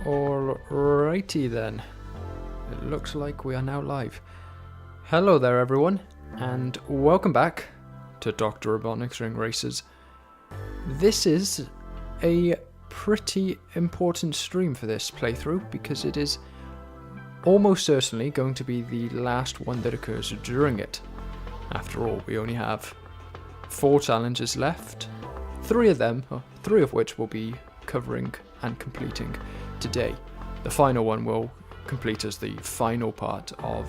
Alrighty then. It looks like we are now live. Hello there everyone, and welcome back to Dr. Robotnik's Ring Races. This is a pretty important stream for this playthrough because it is almost certainly going to be the last one that occurs during it. After all, we only have 4 challenges left, 3 of which will be covering and completing today. The final one will complete as the final part of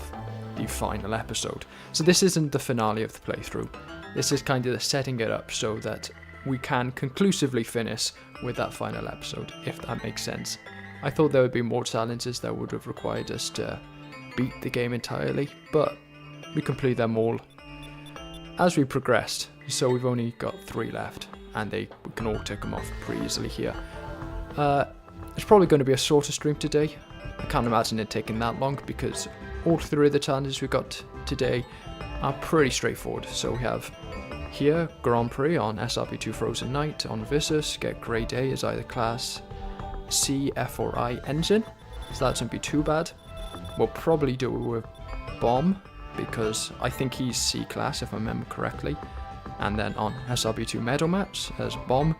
the final episode. So this isn't the finale of the playthrough. This is kind of setting it up so that we can conclusively finish with that final episode, if that makes sense. I thought there would be more challenges that would have required us to beat the game entirely, but we complete them all as we progressed. So we've only got 3 left, and we can all tick them off pretty easily here. It's probably going to be a shorter stream today. I can't imagine it taking that long because all 3 of the challenges we got today are pretty straightforward. So we have here Grand Prix on SRP2 Frozen Night, on Vissus, get Grade A as either Class C, F or I engine. So that shouldn't be too bad. We'll probably do it with Bomb because I think he's C Class if I remember correctly. And then on SRP2 Medal Match as Bomb,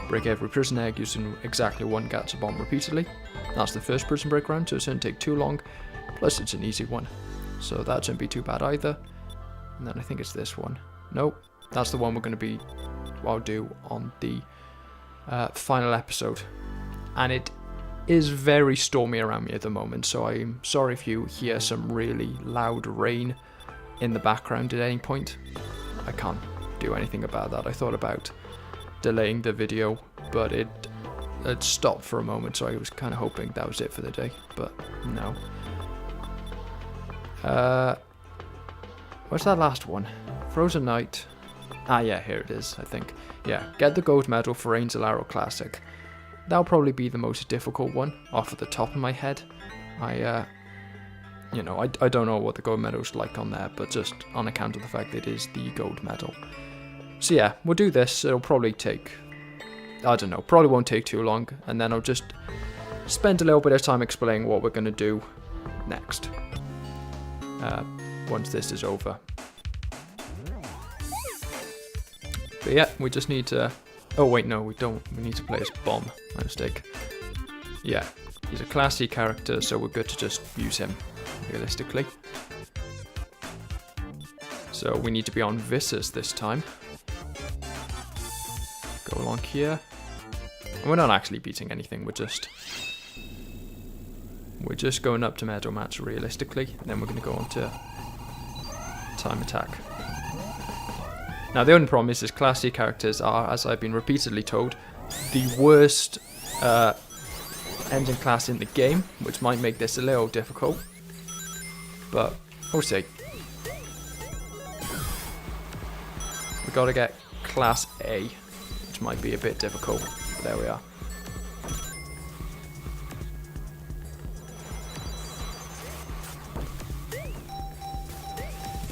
break every prison egg using exactly 1 gacha bomb repeatedly. That's the first prison break round, so it shouldn't take too long. Plus it's an easy one, so that shouldn't be too bad either. And then I think it's this one. Nope, that's the one we're going to be, I'll do on the final episode. And it is very stormy around me at the moment, so I'm sorry if you hear some really loud rain in the background at any point. I can't do anything about that. I thought about delaying the video, but it stopped for a moment, so I was kind of hoping that was it for the day, but no. What's that last one? Frozen Night. Ah yeah, here it is, I think. Yeah, get the gold medal for Angel Arrow Classic. That'll probably be the most difficult one off of the top of my head. I don't know what the gold medal's like on there, but just on account of the fact that it is the gold medal. So yeah, we'll do this. It'll probably take, I don't know, probably won't take too long, and then I'll just spend a little bit of time explaining what we're going to do next, once this is over. But yeah, we just need to, oh wait, no we don't, we need to play as Bomb, my mistake. Yeah, he's a Class C character, so we're good to just use him, realistically. So we need to be on Vissus this time. Go along here. And we're not actually beating anything, we're just going up to Medal Match realistically, and then we're going to go on to Time Attack. Now the only problem is Class C characters are, as I've been repeatedly told, the worst engine class in the game, which might make this a little difficult, but we'll see. We gotta get Class A, which might be a bit difficult. There we are.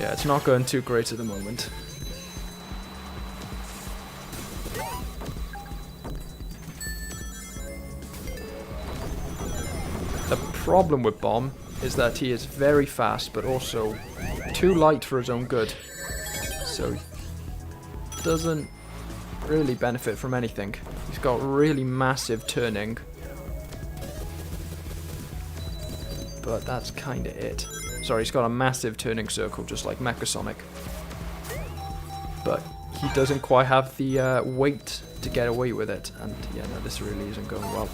Yeah, it's not going too great at the moment. The problem with Bomb is that he is very fast, but also too light for his own good. So he doesn't really benefit from anything. He's got really massive turning, but that's kind of it. Sorry, he's got a massive turning circle, just like Mechasonic, but he doesn't quite have the weight to get away with it, and yeah, no, this really isn't going well.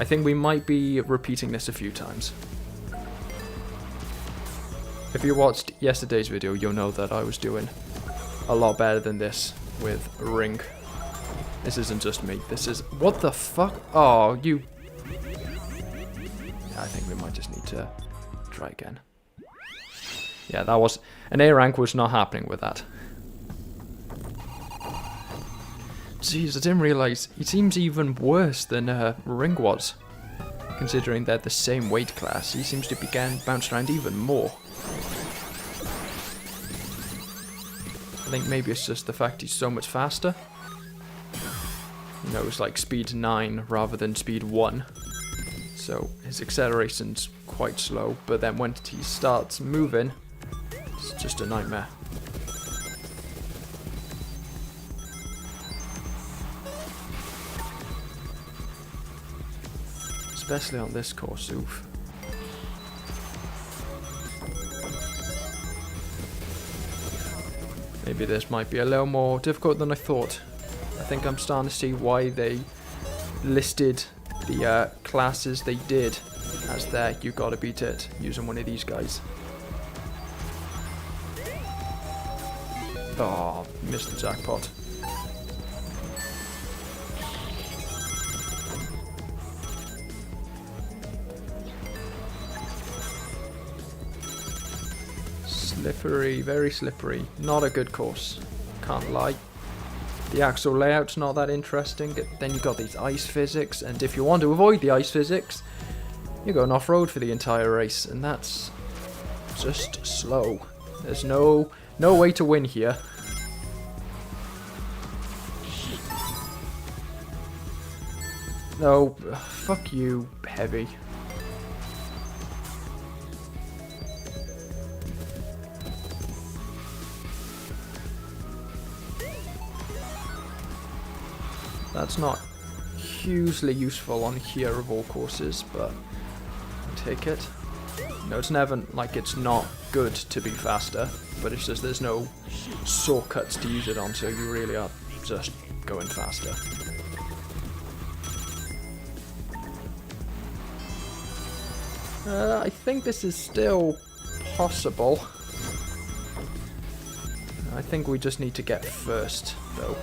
I think we might be repeating this a few times. If you watched yesterday's video, you'll know that I was doing a lot better than this with Ring. This isn't just me, this is... What the fuck? Oh, you... Yeah, I think we might just need to try again. Yeah, that was... An A rank was not happening with that. Jeez, I didn't realise he seems even worse than Ring was. Considering they're the same weight class, he seems to be getting bounced around even more. I think maybe it's just the fact he's so much faster. You know, it's like speed 9 rather than speed 1. So his acceleration's quite slow, but then when he starts moving, it's just a nightmare. Especially on this course, oof. Maybe this might be a little more difficult than I thought. I think I'm starting to see why they listed the classes they did as there. You gotta beat it using one of these guys. Oh, missed the jackpot. Slippery, very slippery. Not a good course. Can't lie. The actual layout's not that interesting. Then you've got these ice physics, and if you want to avoid the ice physics, you're going off-road for the entire race, and that's just slow. There's no way to win here. No, fuck you, heavy. That's not hugely useful on here of all courses, but I'll take it. No, it's never like it's not good to be faster, but it's just there's no shortcuts to use it on, so you really are just going faster. I think this is still possible. I think we just need to get first, though.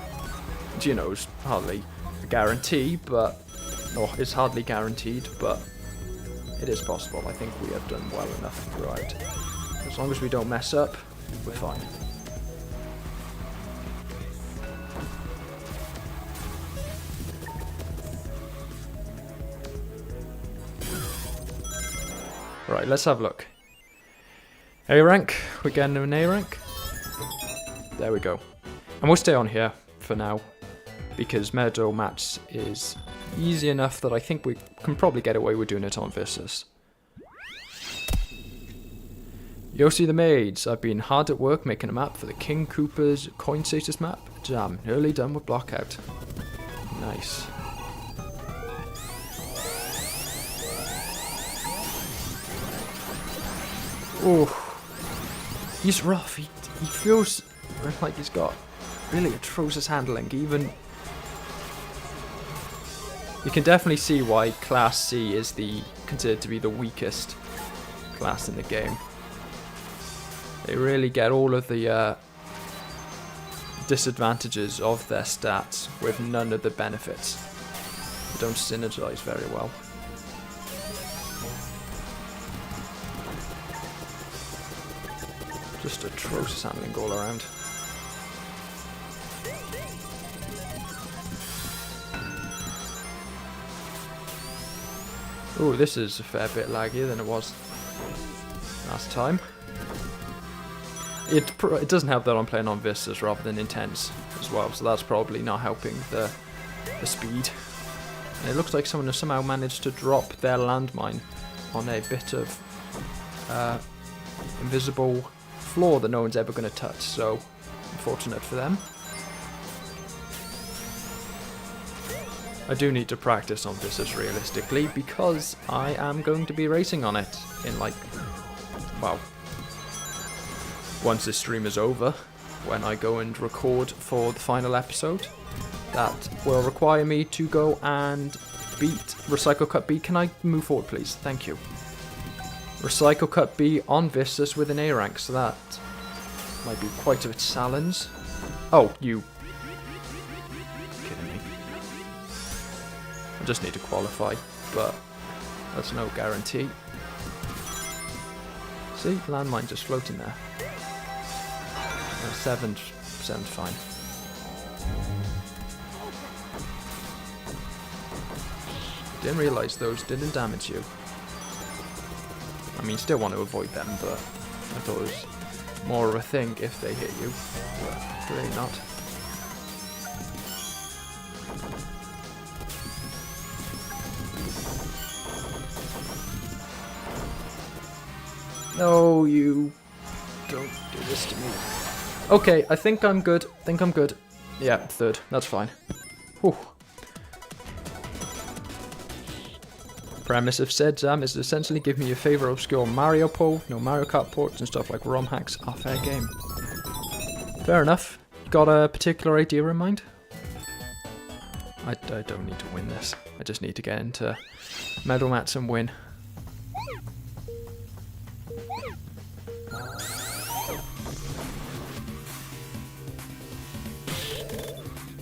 You know, it's hardly a guarantee, but... or it's hardly guaranteed, but it is possible. I think we have done well enough throughout. As long as we don't mess up, we're fine. Right, let's have a look. A rank. We're getting an A rank. There we go. And we'll stay on here for now, because Meadow Match is easy enough that I think we can probably get away with doing it on Versus. Yoshi the Maids. I've been hard at work making a map for the King Koopa's coin status map. Jam. Nearly done with blockout. Nice. Oh, he's rough. He feels like he's got really atrocious handling. Even you can definitely see why Class C is considered to be the weakest class in the game. They really get all of the disadvantages of their stats with none of the benefits. They don't synergize very well. Just atrocious handling all around. Oh, this is a fair bit laggier than it was last time. It doesn't help that I'm playing on Vistas rather than Intense as well, so that's probably not helping the speed. And it looks like someone has somehow managed to drop their landmine on a bit of invisible floor that no one's ever going to touch, so unfortunate for them. I do need to practice on Vistas realistically, because I am going to be racing on it in like, well, once this stream is over, when I go and record for the final episode. That will require me to go and beat Recycle Cut B. Can I move forward, please? Thank you. Recycle Cut B on Vistas with an A rank, so that might be quite a challenge. Oh, you kidding me? I just need to qualify, but that's no guarantee. See, landmine just floating there. 7's fine. Didn't realise those didn't damage you. I mean, still want to avoid them, but I thought it was more of a thing if they hit you, but clearly not. No, you don't do this to me. Okay, I think I'm good. Yeah, third. That's fine. Whew. Premise of said Zam is to essentially give me your favourite obscure Mario Kart ports and stuff like ROM hacks are fair game. Fair enough. Got a particular idea in mind? I don't need to win this. I just need to get into medal mats and win.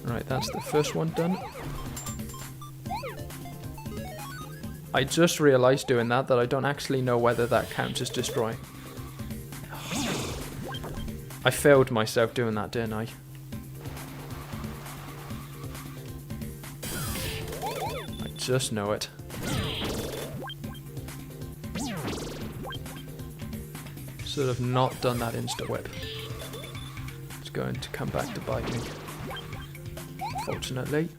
Right, that's the first one done. I just realised doing that I don't actually know whether that counts as destroying. I failed myself doing that, didn't I? I just know it. Should have not done that insta whip. It's going to come back to bite me. Fortunately.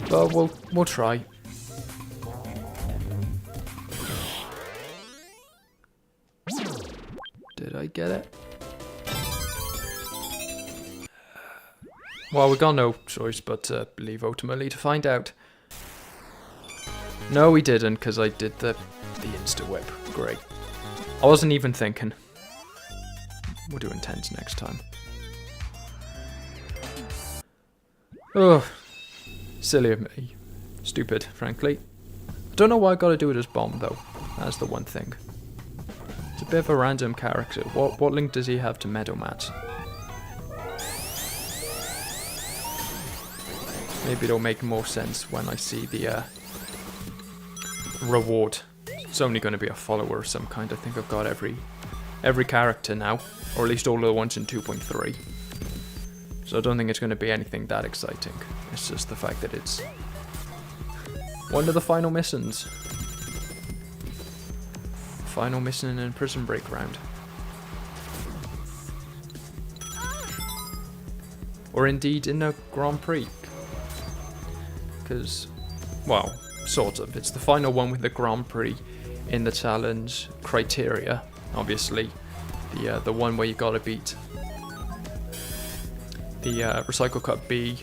But we'll try. Did I get it? Well, we got no choice but to leave ultimately to find out. No, we didn't, because I did the insta whip. Great. I wasn't even thinking. We'll do intense next time. Ugh. Silly of me. Stupid, frankly. I don't know why I gotta do it as bomb, though. That's the one thing. It's a bit of a random character. What link does he have to medal mats? Maybe it'll make more sense when I see the reward. It's only going to be a follower of some kind. I think I've got every character now, or at least all of the ones in 2.3. So I don't think it's going to be anything that exciting. It's just the fact that it's one of the final missions. Final mission in Prison Break round. Or indeed in a Grand Prix. Because, well, sort of. It's the final one with the Grand Prix in the challenge criteria. Obviously, the one where you gotta beat the Recycle Cup B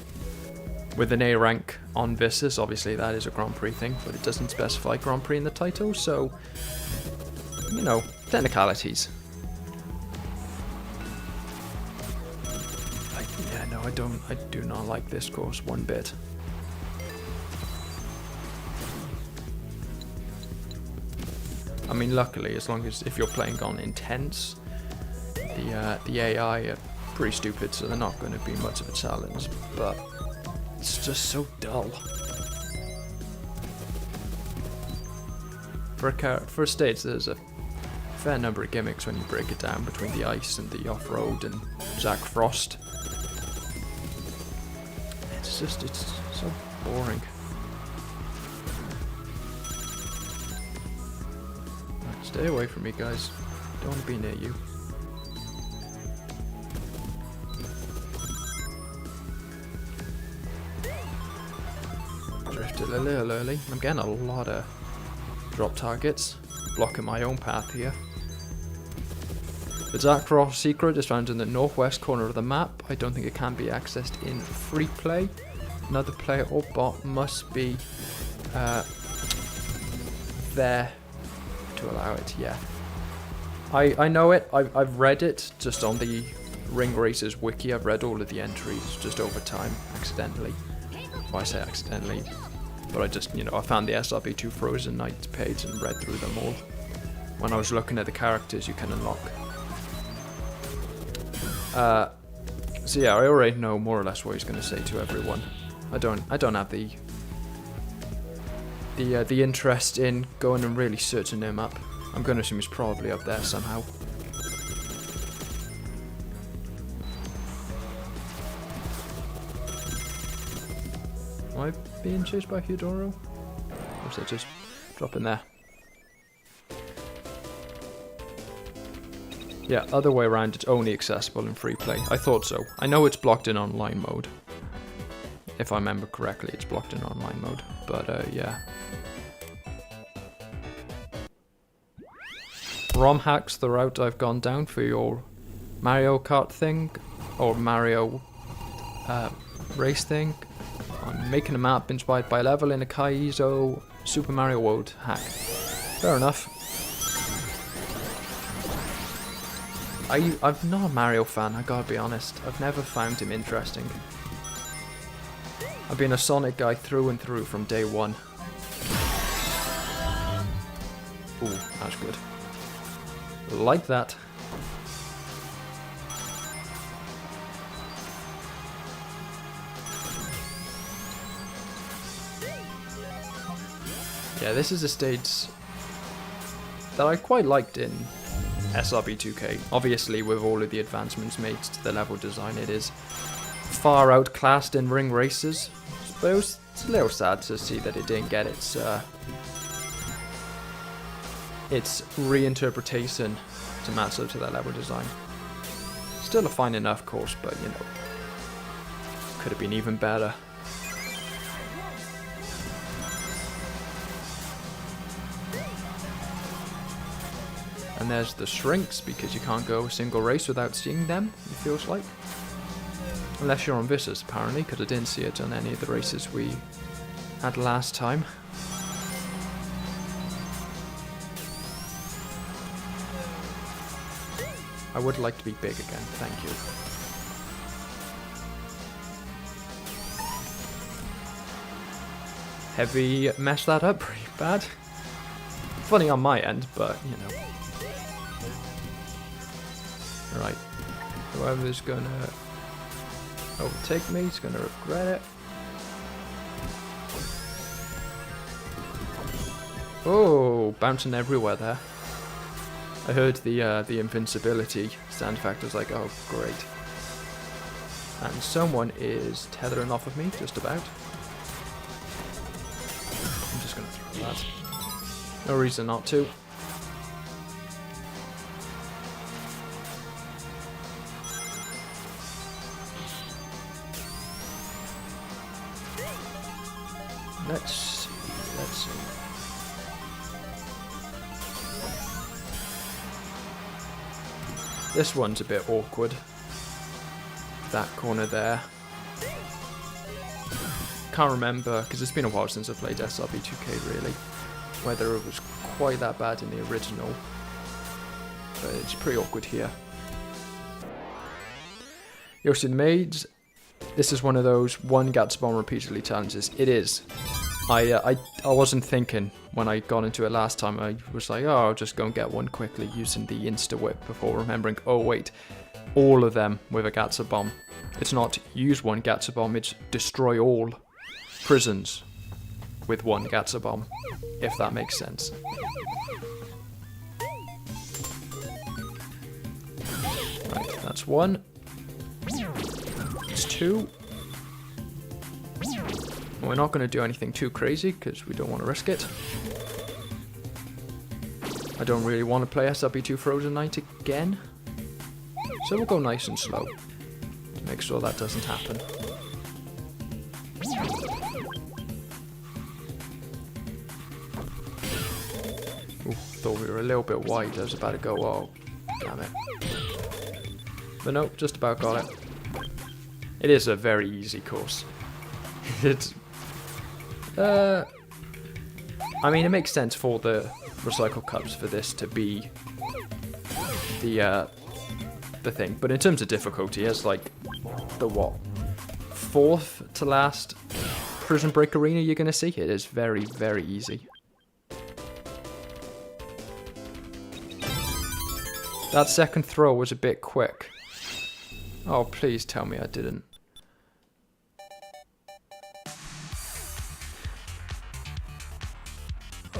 with an A rank on Visas. Obviously, that is a Grand Prix thing, but it doesn't specify Grand Prix in the title, so, you know, technicalities. Yeah, no, I do not like this course one bit. I mean, luckily, as long as if you're playing on intense, the AI are pretty stupid, so they're not going to be much of a challenge. But it's just so dull. For a stage, there's a fair number of gimmicks when you break it down between the ice and the off-road and Jack Frost. It's so boring. Stay away from me, guys. Don't want to be near you. Drifted a little early. I'm getting a lot of drop targets, blocking my own path here. The Jack Frost secret is found in the northwest corner of the map. I don't think it can be accessed in free play. Another player or bot must be there to allow it. Yeah, I know it. I've read it just on the Ring Racers wiki. I've read all of the entries just over time, accidentally. Well, I say accidentally, but I just, you know, I found the SRB2 Frozen Knights page and read through them all. When I was looking at the characters you can unlock. So yeah, I already know more or less what he's going to say to everyone. I don't have the interest in going and really searching him up. I'm going to assume he's probably up there somehow. Am I being chased by Hudoro? Or is it just dropping there? Yeah, other way around, it's only accessible in free play. I thought so. I know it's blocked in online mode. If I remember correctly, it's blocked in online mode. but yeah. ROM hacks the route I've gone down for your Mario Kart thing, or Mario race thing. I'm making a map inspired by a level in a Kaizo Super Mario World hack. Fair enough. I'm not a Mario fan, I gotta be honest. I've never found him interesting. I've been a Sonic guy through and through from day one. Ooh, that's good. Like that. Yeah, this is a stage that I quite liked in SRB 2K. Obviously, with all of the advancements made to the level design, it is far outclassed in ring races. But it's a little sad to see that it didn't get its reinterpretation to match up to that level design. Still a fine enough course, but you know, could have been even better. And there's the shrinks, because you can't go a single race without seeing them, it feels like. Unless you're on Visas, apparently, because I didn't see it on any of the races we had last time. I would like to be big again, thank you. Heavy messed that up pretty bad. Funny on my end, but you know. Right, whoever's gonna overtake me is gonna regret it. Oh, bouncing everywhere there. I heard the invincibility sound effect. I was like, oh great. And someone is tethering off of me, just about. I'm just gonna throw that. No reason not to. Let's see. This one's a bit awkward. That corner there. Can't remember, because it's been a while since I played SRB 2K really, whether it was quite that bad in the original. But it's pretty awkward here. Yoshi the Maids. This is one of those one Gats bomb repeatedly challenges. It is. I wasn't thinking when I got into it last time. I was like, oh, I'll just go and get one quickly using the insta whip before remembering, oh wait, all of them with a Gatsa bomb. It's not use one Gatsa bomb, it's destroy all prisons with one Gatsa bomb, if that makes sense. Right, that's one. It's two. We're not going to do anything too crazy because we don't want to risk it. I don't really want to play SRB2 Frozen Night again. So we'll go nice and slow to make sure that doesn't happen. Ooh, thought we were a little bit wide. I was about to go, oh, damn it. But nope, just about got it. It is a very easy course. It's... I mean, it makes sense for the recycle cups for this to be the thing, but in terms of difficulty, it's like the what, 4th to last prison break arena you're gonna see. It is very, very easy. That second throw was a bit quick. Oh, please tell me I didn't.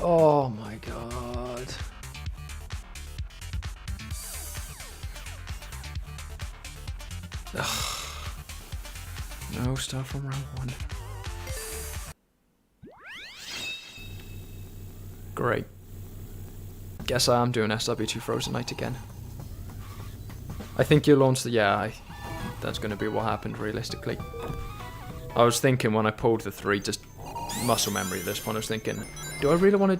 Oh my god. Ugh. No, start from round 1. Great. Guess I am doing SRB2 Frozen Night again. I think you launched the... yeah, that's going to be what happened realistically. I was thinking when I pulled the 3, just muscle memory at this point. I was thinking, do I really want to...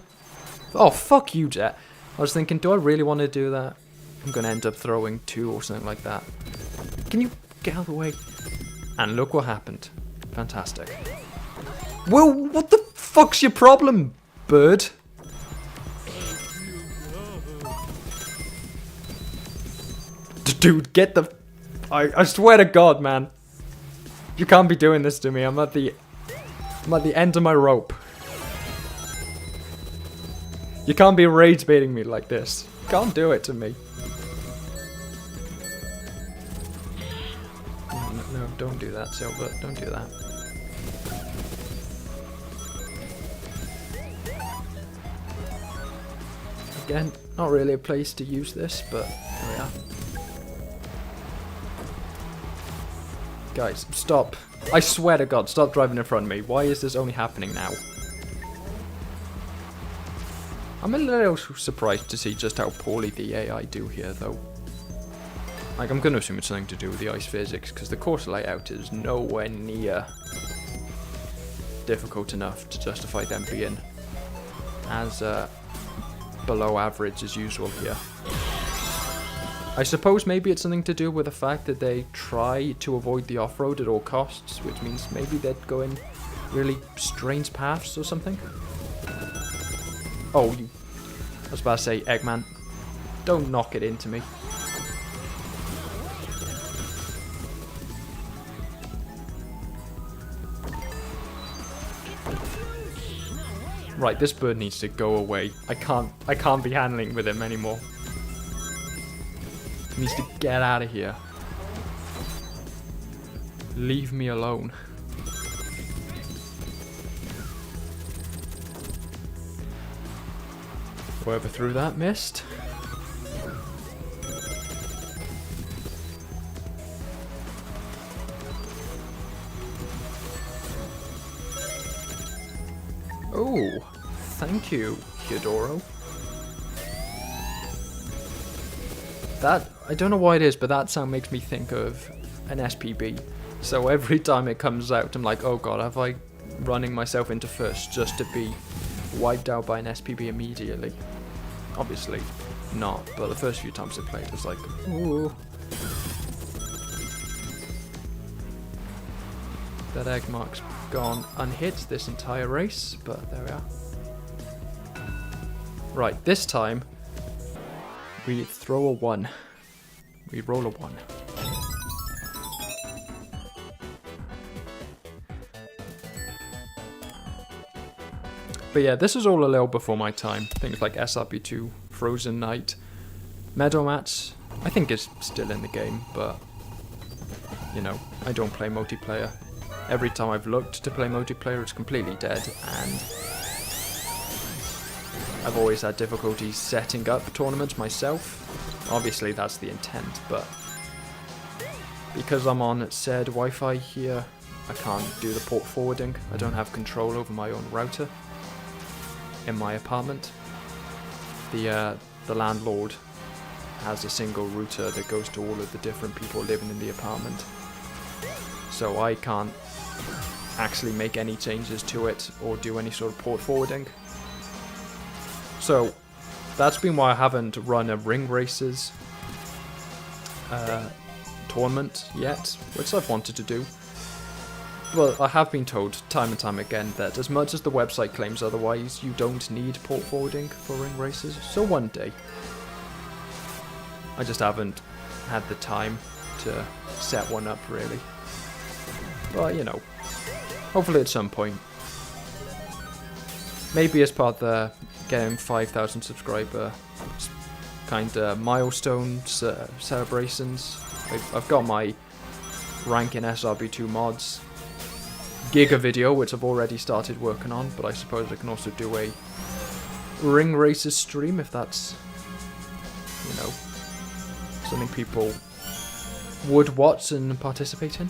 Oh, fuck you, Jet. I was thinking, do I really want to do that? I'm going to end up throwing 2 or something like that. Can you get out of the way? And look what happened. Fantastic. Whoa, what the fuck's your problem, bird? Dude, get the... I swear to God, man. You can't be doing this to me. I'm at the end of my rope. You can't be rage baiting me like this. You can't do it to me. No, don't do that, Silver. Don't do that. Again, not really a place to use this, but here we are. Guys, stop. I swear to God, stop driving in front of me. Why is this only happening now? I'm a little surprised to see just how poorly the AI do here, though. Like, I'm going to assume it's something to do with the ice physics, because the course layout is nowhere near difficult enough to justify them being as below average as usual here. I suppose maybe it's something to do with the fact that they try to avoid the off-road at all costs, which means maybe they're going really strange paths or something. Oh, I was about to say, Eggman, don't knock it into me. Right, this bird needs to go away. I can't be handling with him anymore. He needs to get out of here. Leave me alone. Whoever threw that missed. Oh, thank you, Hyodoro. That, I don't know why it is, but that sound makes me think of an SPB. So every time it comes out, I'm like, oh god, have I running myself into first just to be wiped out by an SPB immediately? Obviously not, but the first few times I played, it was like, ooh. That egg mark's gone unhit this entire race, but there we are. Right, this time, we throw a 1. We roll a 1. But yeah, this is all a little before my time. Things like SRB2, Frozen Night, Meadow Mats, I think it's still in the game, but, you know, I don't play multiplayer. Every time I've looked to play multiplayer, it's completely dead, and I've always had difficulty setting up tournaments myself. Obviously that's the intent, but because I'm on said Wi-Fi here, I can't do the port forwarding. I don't have control over my own router in my apartment. The landlord has a single router that goes to all of the different people living in the apartment. So I can't actually make any changes to it or do any sort of port forwarding. So that's been why I haven't run a ring races tournament yet, which I've wanted to do. Well, I have been told time and time again that as much as the website claims otherwise, you don't need port forwarding for ring races. So one day. I just haven't had the time to set one up, really. But, you know, hopefully at some point. Maybe as part of the getting 5,000 subscriber kind of milestone celebrations. I've got my rank in SRB2 mods Giga video, which I've already started working on, but I suppose I can also do a ring races stream if that's, you know, something people would watch and participate in.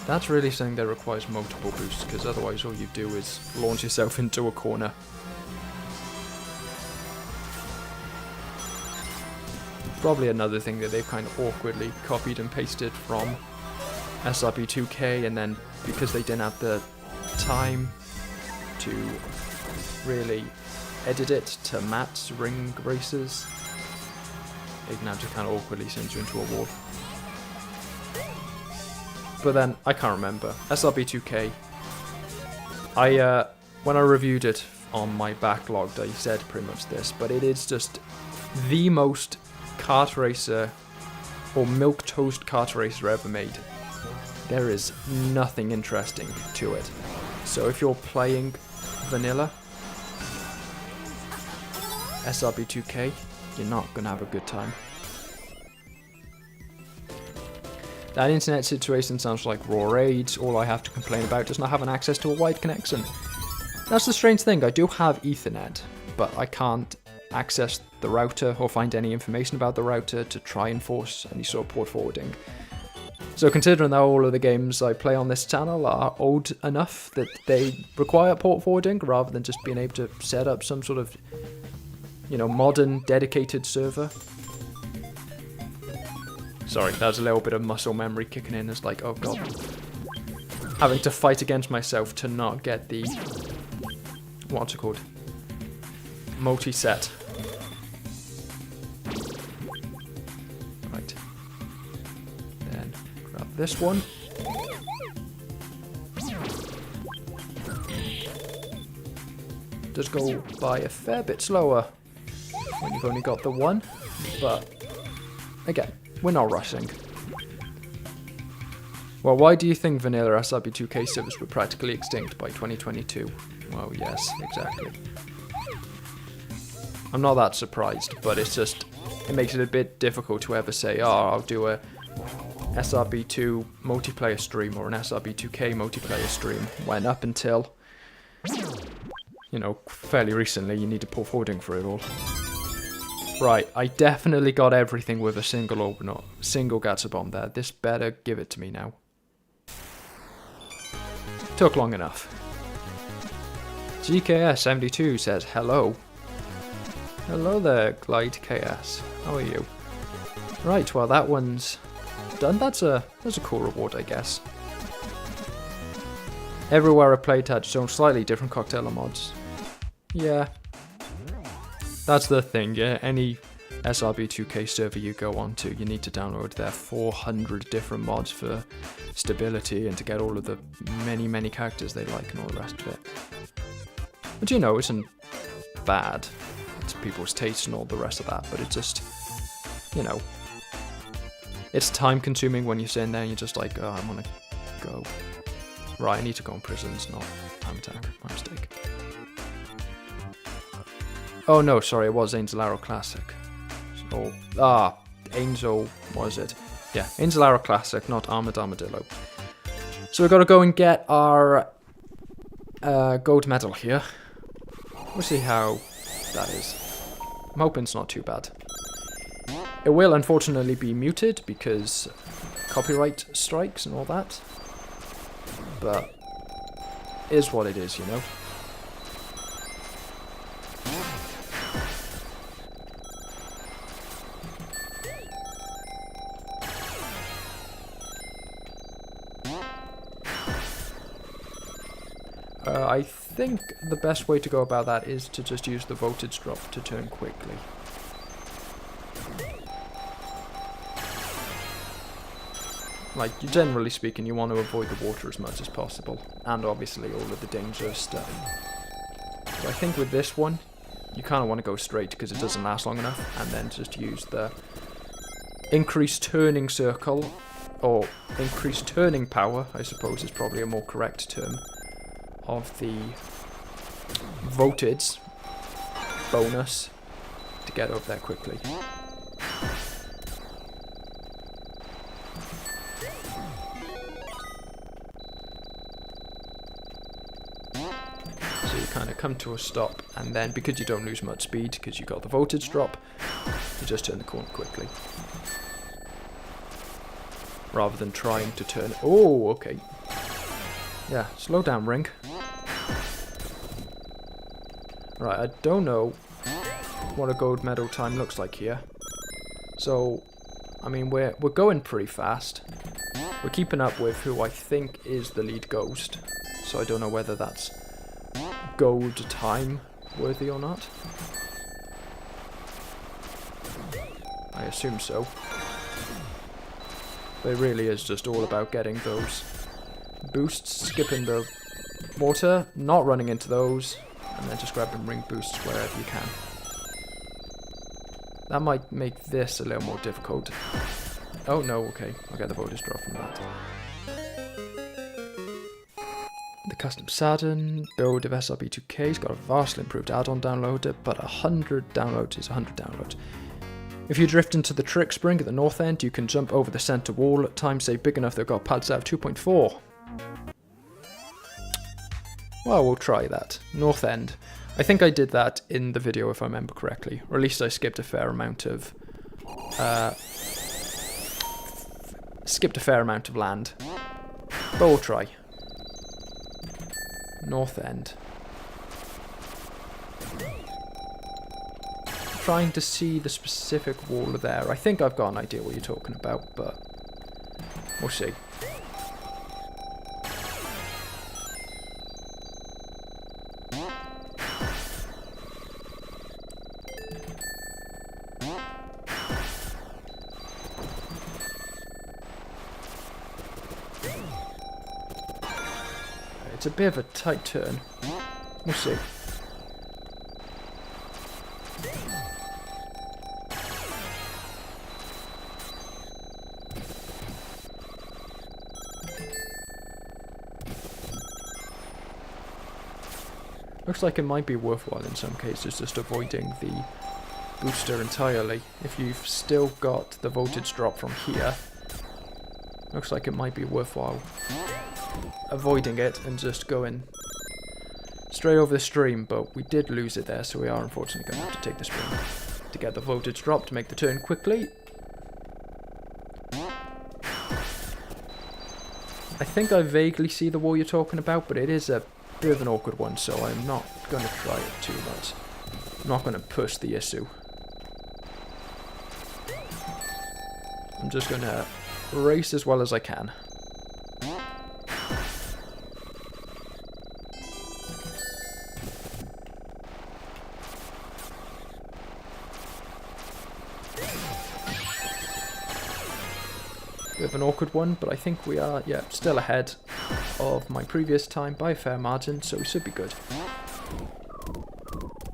That's really something that requires multiple boosts, because otherwise all you do is launch yourself into a corner. Probably another thing that they've kind of awkwardly copied and pasted from SRB 2K, and then because they didn't have the time to really edit it to match ring races, it now just kind of awkwardly sends you into a wall. But then I can't remember. SRB 2K. When I reviewed it on my backlog, I said pretty much this, but it is just the most kart racer or milk toast kart racer ever made. There is nothing interesting to it. So if you're playing vanilla SRB 2K, you're not gonna have a good time. That internet situation sounds like raw rage. All I have to complain about is not having access to a wide connection. That's the strange thing. I do have Ethernet, but I can't access the router or find any information about the router to try and force any sort of port forwarding. So considering that all of the games I play on this channel are old enough that they require port forwarding rather than just being able to set up some sort of, you know, modern dedicated server. Sorry, that was a little bit of muscle memory kicking in. It's like, oh god. Having to fight against myself to not get the, what's it called? Multi-set. Right. Then grab this one. Does go by a fair bit slower when you've only got the one, but again, we're not rushing. Well, why do you think vanilla SRB 2K servers were practically extinct by 2022? Well, yes, exactly. I'm not that surprised, but it's just, it makes it a bit difficult to ever say, oh, I'll do a SRB2 multiplayer stream or an SRB2K multiplayer stream, when up until, you know, fairly recently you needed port forwarding for it all. Right, I definitely got everything with a single opener, single Gatsa bomb there. This better give it to me now. Took long enough. GKS72 says hello. Hello there, Glide KS. How are you? Right, well that one's done. That's a cool reward, I guess. Everywhere I played had shown slightly different cocktail mods. Yeah. That's the thing, yeah. Any SRB 2K server you go onto, you need to download their 400 different mods for stability and to get all of the many characters they like and all the rest of it. But you know, it isn't bad. It's people's taste and all the rest of that, but it's just, you know, it's time consuming when you're sitting there and you're just like, oh, I want to go. Right, I need to go in prison, it's not time attack, my mistake. Oh no, sorry, it was Angel Arrow Classic. So, Angel, was it? Yeah, Angel Arrow Classic, not Armored Armadillo. So we've got to go and get our gold medal here. We'll see how that is. I'm hoping it's not too bad. It will unfortunately be muted because copyright strikes and all that. But it is what it is, you know. I think the best way to go about that is to just use the voltage drop to turn quickly. Like, generally speaking, you want to avoid the water as much as possible, and obviously all of the dangerous stuff. So I think with this one, you kind of want to go straight because it doesn't last long enough, and then just use the increased turning circle, or increased turning power, I suppose is probably a more correct term, of the voltage bonus to get over there quickly. So you kind of come to a stop, and then because you don't lose much speed because you got the voltage drop, you just turn the corner quickly. Rather than trying to turn... Oh, okay. Yeah, slow down, Ring. Right, I don't know what a gold medal time looks like here. So, I mean, we're going pretty fast. We're keeping up with who I think is the lead ghost. So I don't know whether that's gold time worthy or not. I assume so. But it really is just all about getting those boosts, skipping the water, not running into those, and then just grabbing ring boosts wherever you can. That might make this a little more difficult. Oh no, okay. I'll get the voltage drop from that. The custom Saturn build of SRB2K's got a vastly improved add-on downloader, but 100 downloads is 100 downloads. If you drift into the trick spring at the north end, you can jump over the center wall at times say big enough they've got pads out of 2.4. Well, we'll try that. North end. I think I did that in the video if I remember correctly, or at least I skipped a fair amount of land. But we'll try. North end. Trying to see the specific wall there. I think I've got an idea what you're talking about, but we'll see. It's a bit of a tight turn. We'll see. Looks like it might be worthwhile in some cases just avoiding the booster entirely. If you've still got the voltage drop from here, looks like it might be worthwhile avoiding it and just going straight over the stream, but we did lose it there, so we are unfortunately going to have to take the stream to get the voltage drop to make the turn quickly. I think I vaguely see the wall you're talking about, but it is a bit of an awkward one, so I'm not going to try it too much. I'm not going to push the issue. I'm just going to race as well as I can. Bit of an awkward one, but I think we are, yeah, still ahead of my previous time by a fair margin, so we should be good.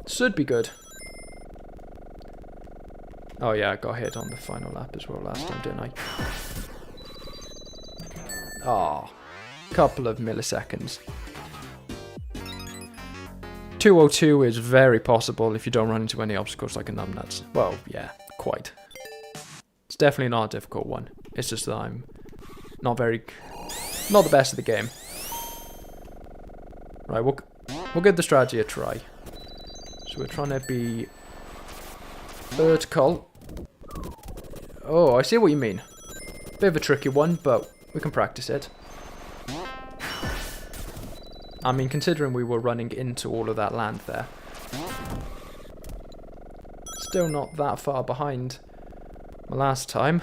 Should be good. Oh yeah, I got hit on the final lap as well last time, didn't I? Ah, couple of milliseconds. 202 is very possible if you don't run into any obstacles like a numbnuts. Well, yeah, quite. It's definitely not a difficult one. It's just that I'm not the best at the game. Right, we'll give the strategy a try. So we're trying to be vertical. Oh, I see what you mean. Bit of a tricky one, but we can practice it. I mean, considering we were running into all of that land there. Still not that far behind my last time.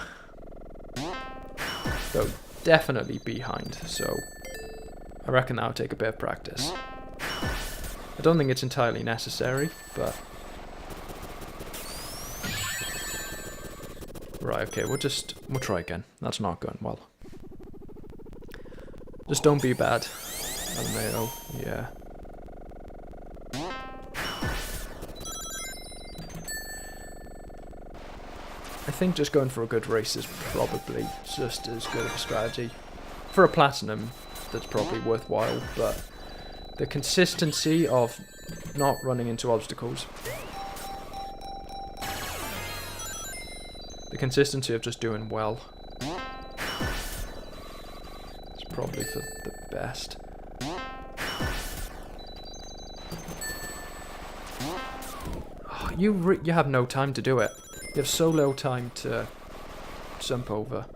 Though definitely behind, so I reckon that'll take a bit of practice. I don't think it's entirely necessary, but... Right, okay, we'll try again. That's not going well. Just don't be bad. LMAO, yeah. I think just going for a good race is probably just as good of a strategy. For a platinum, that's probably worthwhile, but the consistency of not running into obstacles, the consistency of just doing well, is probably for the best. Oh, you have no time to do it. You have so little time to jump over.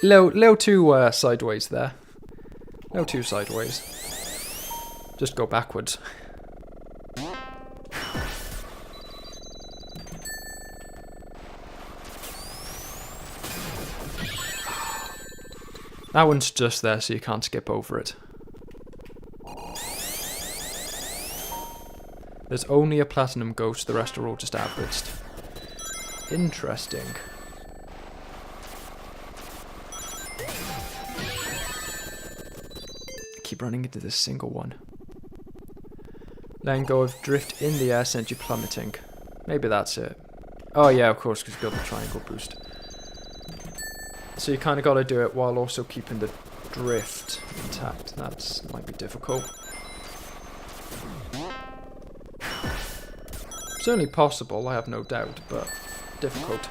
Little too sideways there. Little too sideways. Just go backwards. That one's just there so you can't skip over it. There's only a platinum ghost, the rest are all just averaged. Interesting. Keep running into this single one. Letting go of drift in the air sent you plummeting. Maybe that's it. Oh yeah, of course, because you got the triangle boost. So you kind of got to do it while also keeping the drift intact. That might be difficult. Certainly possible, I have no doubt, but difficult.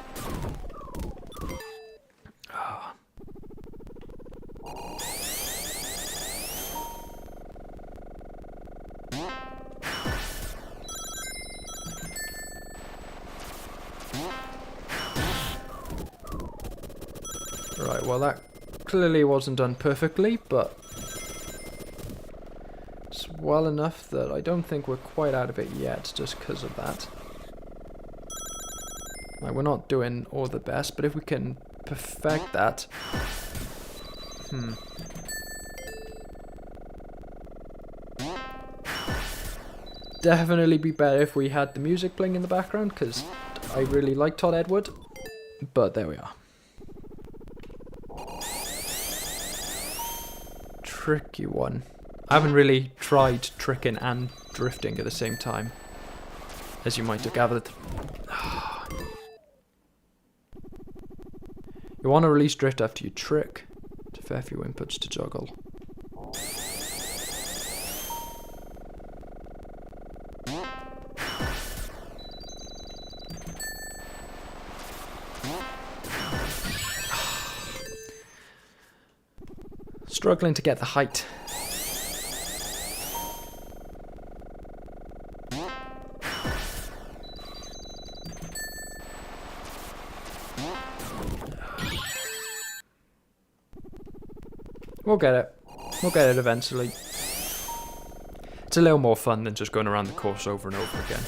Right, well that clearly wasn't done perfectly, but it's well enough that I don't think we're quite out of it yet just because of that. Like, we're not doing all the best, but if we can perfect that... Definitely be better if we had the music playing in the background, because I really like Todd Edward, but there we are. Tricky one. I haven't really tried tricking and drifting at the same time, as you might have gathered. You want to release drift after you trick. It's a fair few inputs to juggle. Struggling to get the height. We'll get it. We'll get it eventually. It's a little more fun than just going around the course over and over again.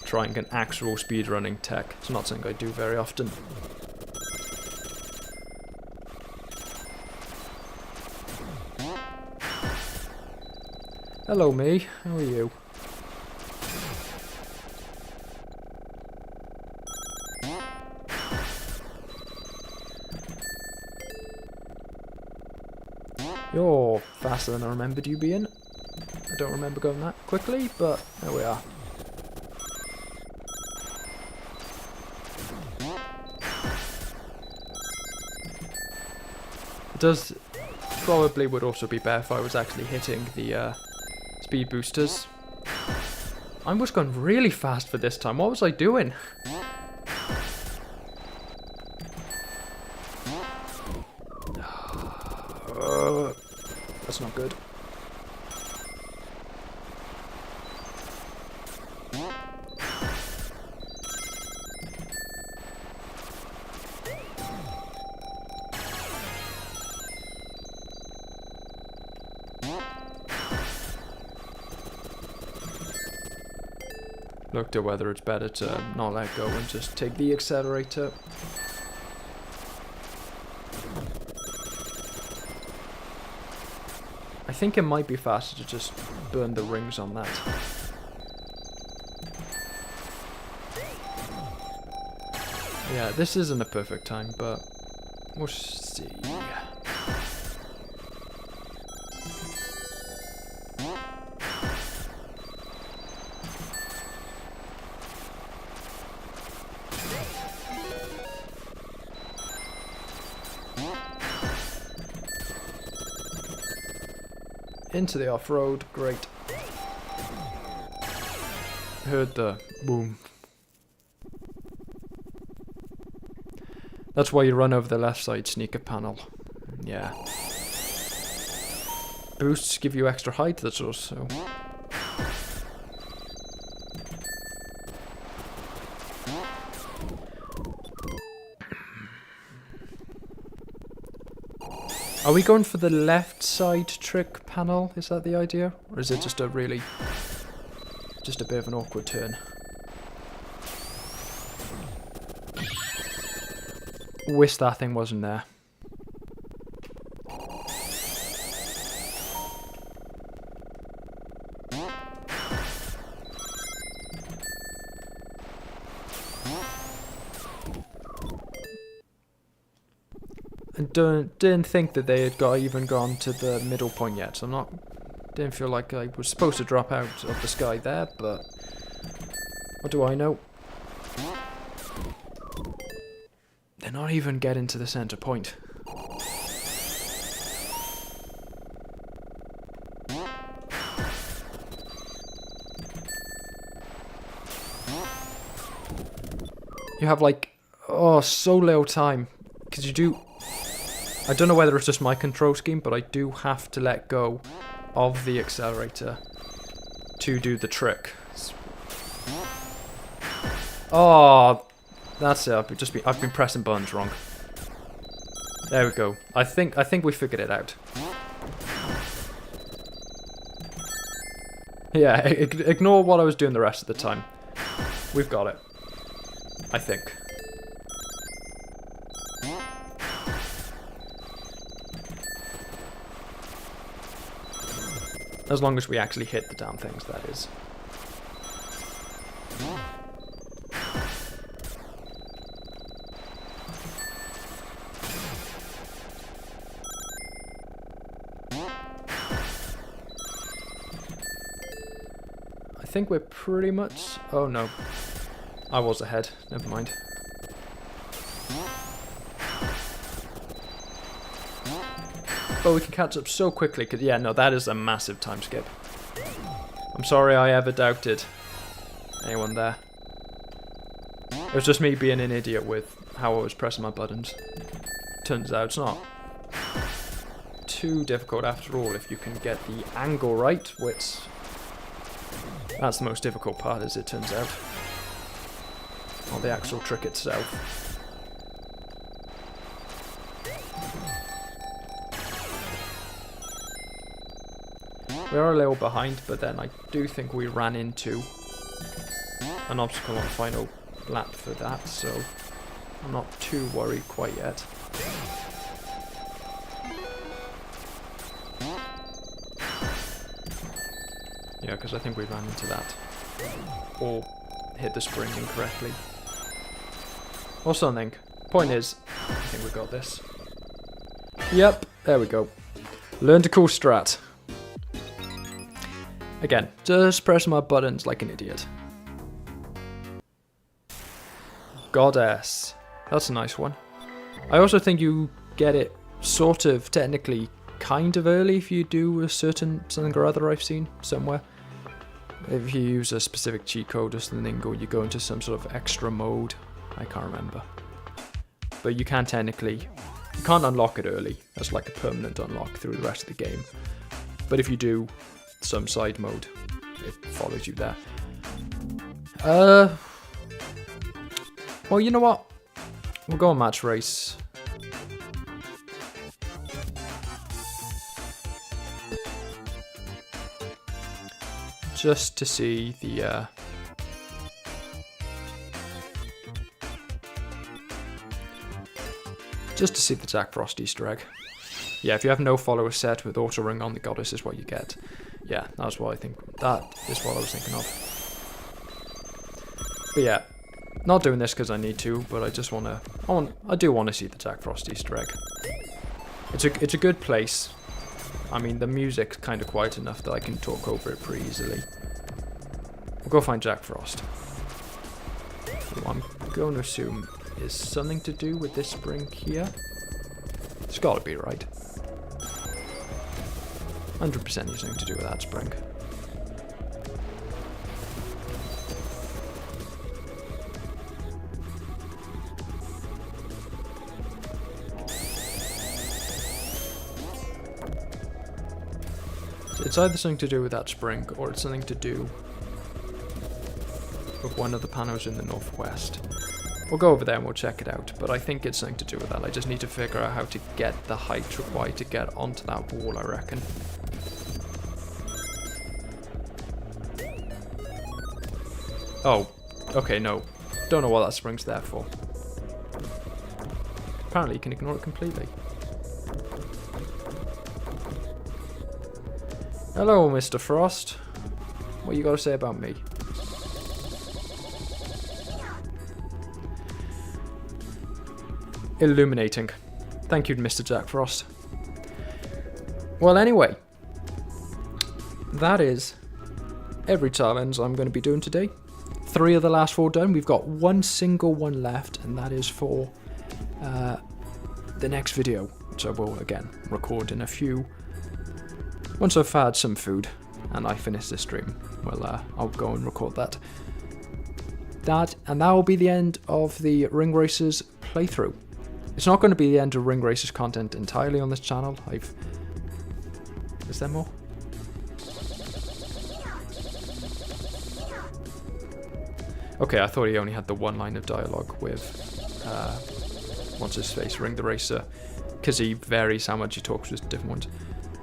Trying an actual speedrunning tech. It's not something I do very often. Hello, me. How are you? You're faster than I remembered you being. I don't remember going that quickly, but there we are. It does probably would also be better if I was actually hitting the speed boosters. I was going really fast for this time. What was I doing? That's not good. Looked at whether it's better to not let go and just take the accelerator. I think it might be faster to just burn the rings on that. Yeah, this isn't a perfect time, but we'll see. Into the off-road, great. Heard the boom. That's why you run over the left side sneaker panel. Yeah. Boosts give you extra height, that's also. Are we going for the left side trick panel? Is that the idea? Or is it just a really... just a bit of an awkward turn? Wish that thing wasn't there. And didn't think that they had even gone to the middle point yet, so didn't feel like I was supposed to drop out of the sky there, but what do I know? They're not even getting to the center point. You have like, oh, so little time, because you do... I don't know whether it's just my control scheme, but I do have to let go of the accelerator to do the trick. Oh, that's it. I've been pressing buttons wrong. There we go. I think we figured it out. Yeah, ignore what I was doing the rest of the time. We've got it. I think. As long as we actually hit the damn things, that is. I think we're pretty much... Oh no. I was ahead. Never mind. But we can catch up so quickly, because yeah, no, that is a massive time skip. I'm sorry I ever doubted anyone there. It was just me being an idiot with how I was pressing my buttons. Turns out it's not too difficult after all if you can get the angle right, which... that's the most difficult part, as it turns out. Not the actual trick itself. We are a little behind, but then I do think we ran into an obstacle on the final lap for that, so I'm not too worried quite yet. Yeah, because I think we ran into that. Or hit the spring incorrectly. Or something. Point is, I think we got this. Yep, there we go. Learned a cool strat. Again, just press my buttons like an idiot. Goddess. That's a nice one. I also think you get it sort of technically kind of early if you do a certain something or other I've seen somewhere. If you use a specific cheat code or something, or you go into some sort of extra mode. I can't remember. But you can technically... you can't unlock it early. That's like a permanent unlock through the rest of the game. But if you do some side mode, it follows you there. Well, you know what? We'll go on match race. Just to see the Jack Frost Easter egg. Yeah, if you have no follower set with auto ring on, the goddess is what you get. Yeah, that's what I think. That is what I was thinking of. But yeah, not doing this because I need to, but I just want to... I do want to see the Jack Frost Easter egg. It's a good place. I mean, the music's kind of quiet enough that I can talk over it pretty easily. We'll go find Jack Frost. What I'm going to assume is something to do with this spring here. It's got to be right. 100% is something to do with that spring. It's either something to do with that spring, or it's something to do with one of the panels in the northwest. we'll go over there and we'll check it out. But I think it's something to do with that. I just need to figure out how to get the height required to get onto that wall, I reckon. Oh, okay, no. Don't know what that spring's there for. Apparently you can ignore it completely. Hello, Mr. Frost. What you got to say about me? Illuminating. Thank you, Mr. Jack Frost. Well, anyway. That is every challenge I'm going to be doing today. 3 of the last 4 done. We've got one single one left, and that is for the next video, which I will, again, record in a few. Once I've had some food and I finish this stream, well, I'll go and record that. That will be the end of the Ring Racers playthrough. It's not going to be the end of Ring Racers content entirely on this channel. Is there more? Okay, I thought he only had the one line of dialogue with what's his face, Ring the Racer, because he varies how much he talks with different ones.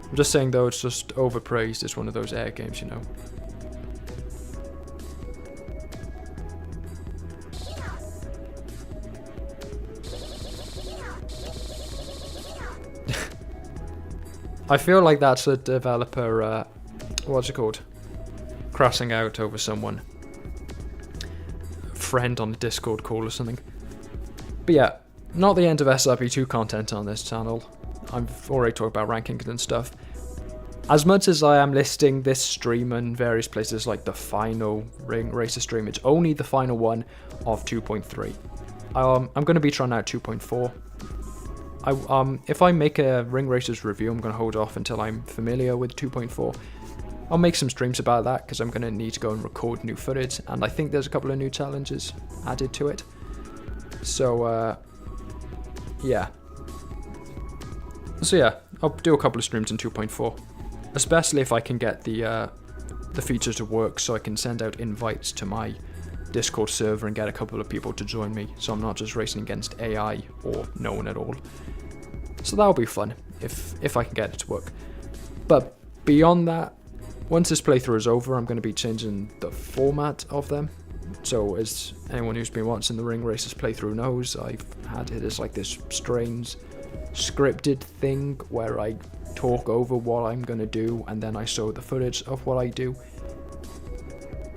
I'm just saying though, it's just overpraised. It's one of those air games, you know. I feel like that's a developer, what's it called? Crashing out over someone. Friend on a Discord call or something. But yeah, not the end of SRP2 content on this channel. I've already talked about rankings and stuff. As much as I am listing this stream in various places like the final Ring Racer stream, it's only the final one of 2.3. I'm going to be trying out 2.4. If I make a Ring Racers review, I'm going to hold off until I'm familiar with 2.4. I'll make some streams about that because I'm going to need to go and record new footage, and I think there's a couple of new challenges added to it. So, yeah. So yeah, I'll do a couple of streams in 2.4, especially if I can get the feature to work, so I can send out invites to my Discord server and get a couple of people to join me, so I'm not just racing against AI or no one at all. So that'll be fun if I can get it to work. But beyond that, once this playthrough is over, I'm going to be changing the format of them. So as anyone who's been watching the Ring Racers playthrough knows, I've had it as like this strange scripted thing where I talk over what I'm going to do and then I show the footage of what I do.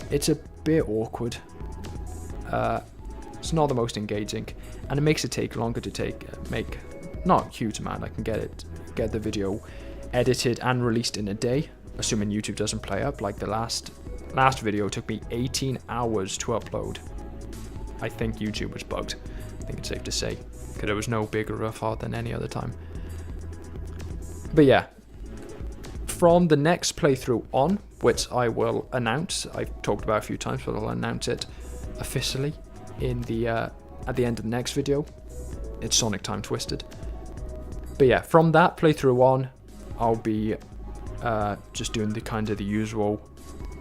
It's a bit awkward. It's not the most engaging, and it makes it take longer to make not a huge amount. I can get the video edited and released in a day, assuming YouTube doesn't play up. Like the last video took me 18 hours to upload. I think YouTube was bugged. I think it's safe to say, because it was no bigger of a file than any other time. But yeah, from the next playthrough on, which I will announce, I've talked about a few times, but I'll announce it officially in the at the end of the next video. It's Sonic Time Twisted. But yeah, from that playthrough on, I'll be just doing the kind of the usual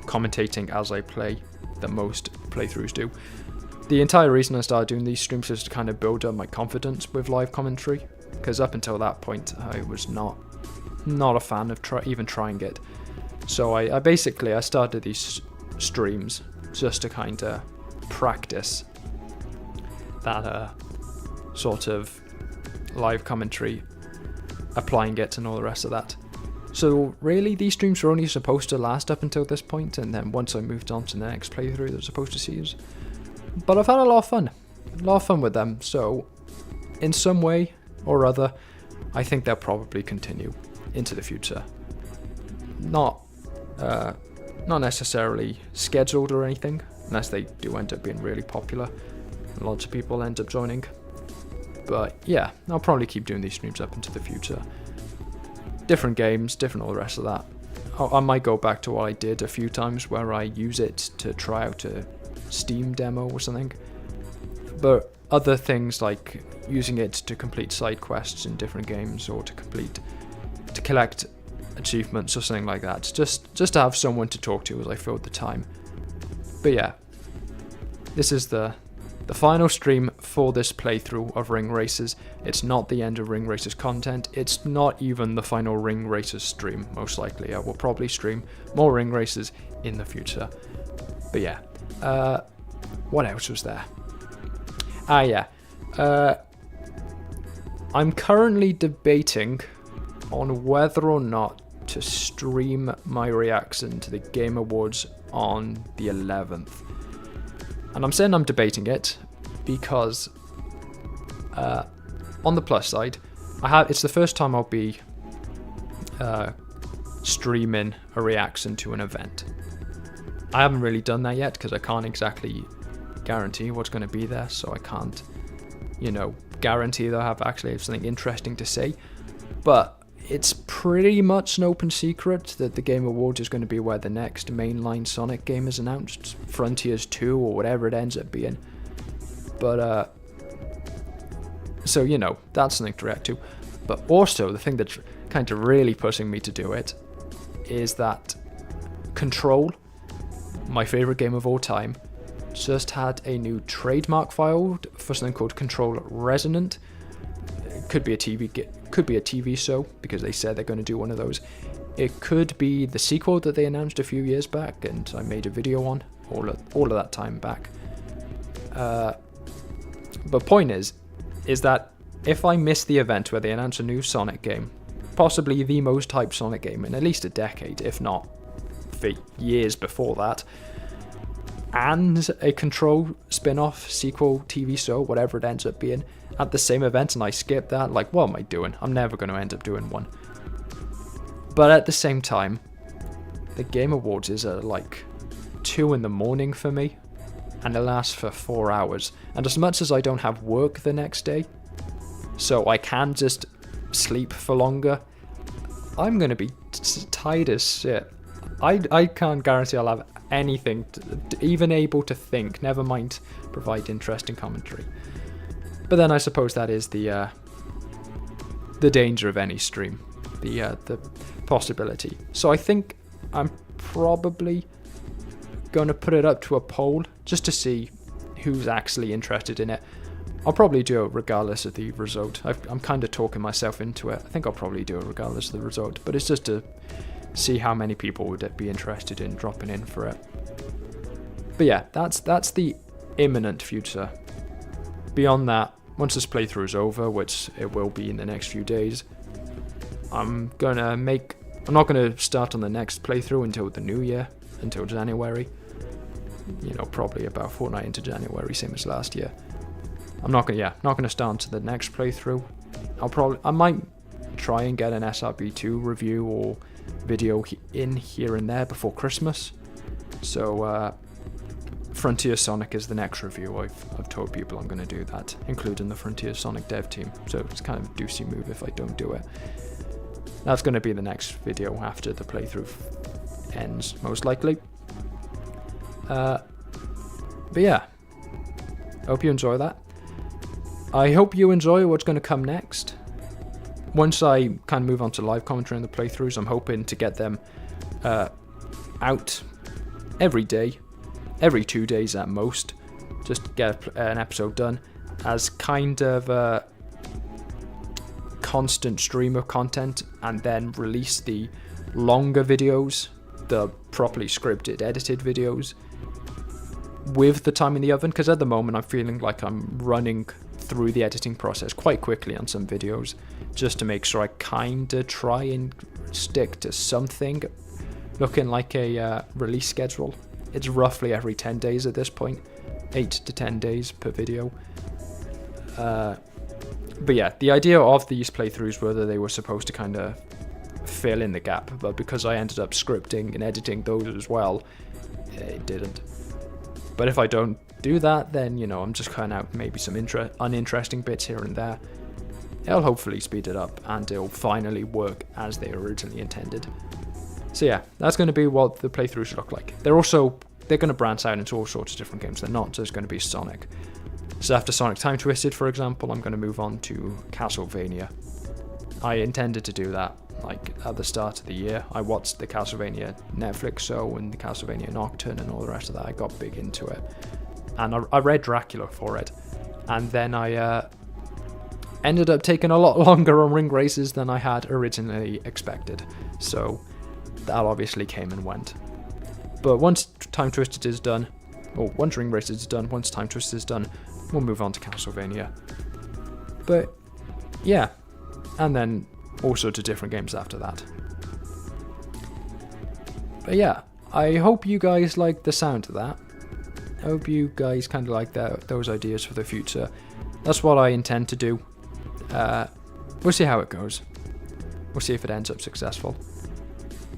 commentating as I play that most playthroughs do. The entire reason I started doing these streams is to kind of build up my confidence with live commentary, because up until that point I was not a fan of even trying it. So I basically started these streams just to kind of practice that sort of live commentary, applying it and all the rest of that. So really, these streams were only supposed to last up until this point, and then once I moved on to the next playthrough, they're supposed to see us. But I've had a lot of fun with them, so in some way or other, I think they'll probably continue into the future. Not necessarily scheduled or anything, unless they do end up being really popular and lots of people end up joining. But yeah, I'll probably keep doing these streams up into the future. Different games, different all the rest of that. I might go back to what I did a few times where I use it to try out a Steam demo or something. But other things like using it to complete side quests in different games, or to collect achievements or something like that. Just to have someone to talk to as I filled the time. But yeah, this is the the final stream for this playthrough of Ring Racers. It's not the end of Ring Racers content. It's not even the final Ring Racers stream, most likely. I will probably stream more Ring Racers in the future. But yeah, what else was there? I'm currently debating on whether or not to stream my reaction to the Game Awards on the 11th. And I'm saying I'm debating it because on the plus side, it's the first time I'll be streaming a reaction to an event. I haven't really done that yet because I can't exactly guarantee what's going to be there, so I can't, guarantee that I have actually something interesting to say. But it's pretty much an open secret that the Game Awards is going to be where the next mainline Sonic game is announced, Frontiers 2 or whatever it ends up being. But so that's something to react to. But also the thing that's kind of really pushing me to do it is that Control, my favorite game of all time, just had a new trademark filed for something called Control Resonant. It could be a TV show because they said they're going to do one of those. It could be the sequel that they announced a few years back, and I made a video on all of that time back. But point is that if I miss the event where they announce a new Sonic game, possibly the most hyped Sonic game in at least a decade, if not for years before that, and a Control spin-off, sequel, TV show, whatever it ends up being, at the same event, and I skip that, what am I doing? I'm never going to end up doing one. But at the same time, the Game Awards is at 2 in the morning for me, and it lasts for 4 hours. And as much as I don't have work the next day, so I can just sleep for longer, I'm going to be tired as shit. I can't guarantee I'll have anything, even able to think, never mind provide interesting commentary. But then I suppose that is the danger of any stream, the possibility. So I think I'm probably going to put it up to a poll just to see who's actually interested in it. I'll probably do it regardless of the result. I'm kind of talking myself into it. I think I'll probably do it regardless of the result, but it's just to see how many people would be interested in dropping in for it. But yeah, that's the imminent future. Beyond that, once this playthrough is over, which it will be in the next few days, I'm not gonna start on the next playthrough until the new year, until January. Probably about a fortnight into January, same as last year. I'm not gonna start to the next playthrough. I might try and get an SRB2 review or video in here and there before Christmas. So Frontier Sonic is the next review. I've told people I'm going to do that, including the Frontier Sonic dev team. So it's kind of a doozy move if I don't do it. That's going to be the next video after the playthrough ends, most likely. But yeah, hope you enjoy that. I hope you enjoy what's going to come next. Once I kind of move on to live commentary on the playthroughs, I'm hoping to get them out every day, every 2 days at most, just to get an episode done as kind of a constant stream of content, and then release the longer videos, the properly scripted, edited videos, with the time in the oven, because at the moment I'm feeling like I'm running through the editing process quite quickly on some videos, just to make sure I kind of try and stick to something looking like a release schedule. It's roughly every 10 days at this point, 8 to 10 days per video. But yeah, the idea of these playthroughs were that they were supposed to kind of fill in the gap, but because I ended up scripting and editing those as well, it didn't. But if I don't do that, then I'm just cutting out maybe some uninteresting bits here and there. It'll hopefully speed it up, and it'll finally work as they originally intended. So yeah, that's going to be what the playthroughs look like. They're going to branch out into all sorts of different games. They're not just going to be Sonic. So after Sonic Time Twisted, for example, I'm going to move on to Castlevania. I intended to do that at the start of the year. I watched the Castlevania Netflix show and the Castlevania Nocturne and all the rest of that. I got big into it. and I read Dracula for it, and then I ended up taking a lot longer on ring races than I had originally expected, so that obviously came and went. But once Time Twisted is done, or once ring races is done, once Time Twisted is done, we'll move on to Castlevania. But yeah, and then also to different games after that. But yeah, I hope you guys like the sound of that. I hope you guys kind of like those ideas for the future. That's what I intend to do. We'll see how it goes. We'll see if it ends up successful.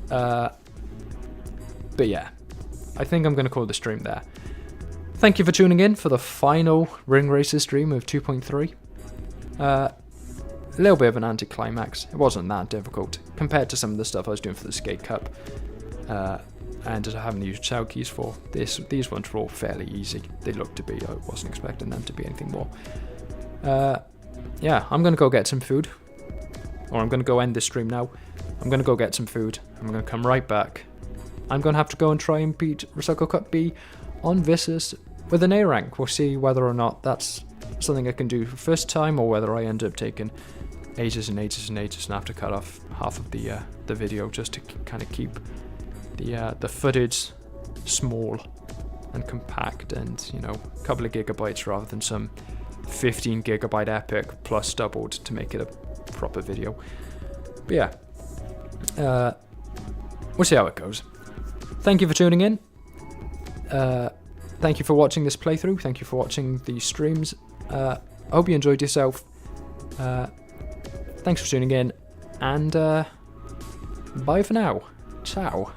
But yeah, I think I'm going to call the stream there. Thank you for tuning in for the final Ring Races stream of 2.3. A little bit of an anticlimax. It wasn't that difficult compared to some of the stuff I was doing for the Skate Cup. And I haven't used shout keys for this. These ones were all fairly easy. They looked to be. I wasn't expecting them to be anything more. Yeah, I'm going to go get some food. Or I'm going to go end this stream now. I'm going to go get some food. I'm going to come right back. I'm going to have to go and try and beat Recycle Cup B on Vissus with an A rank. We'll see whether or not that's something I can do for first time, or whether I end up taking ages and ages and ages and have to cut off half of the video just to kind of keep the footage small and compact, and you know, a couple of gigabytes rather than some 15 gigabyte epic plus doubled to make it a proper video. But yeah, we'll see how it goes. Thank you for tuning in. Thank you for watching this playthrough. Thank you for watching these streams. I hope you enjoyed yourself. Thanks for tuning in, and bye for now. Ciao.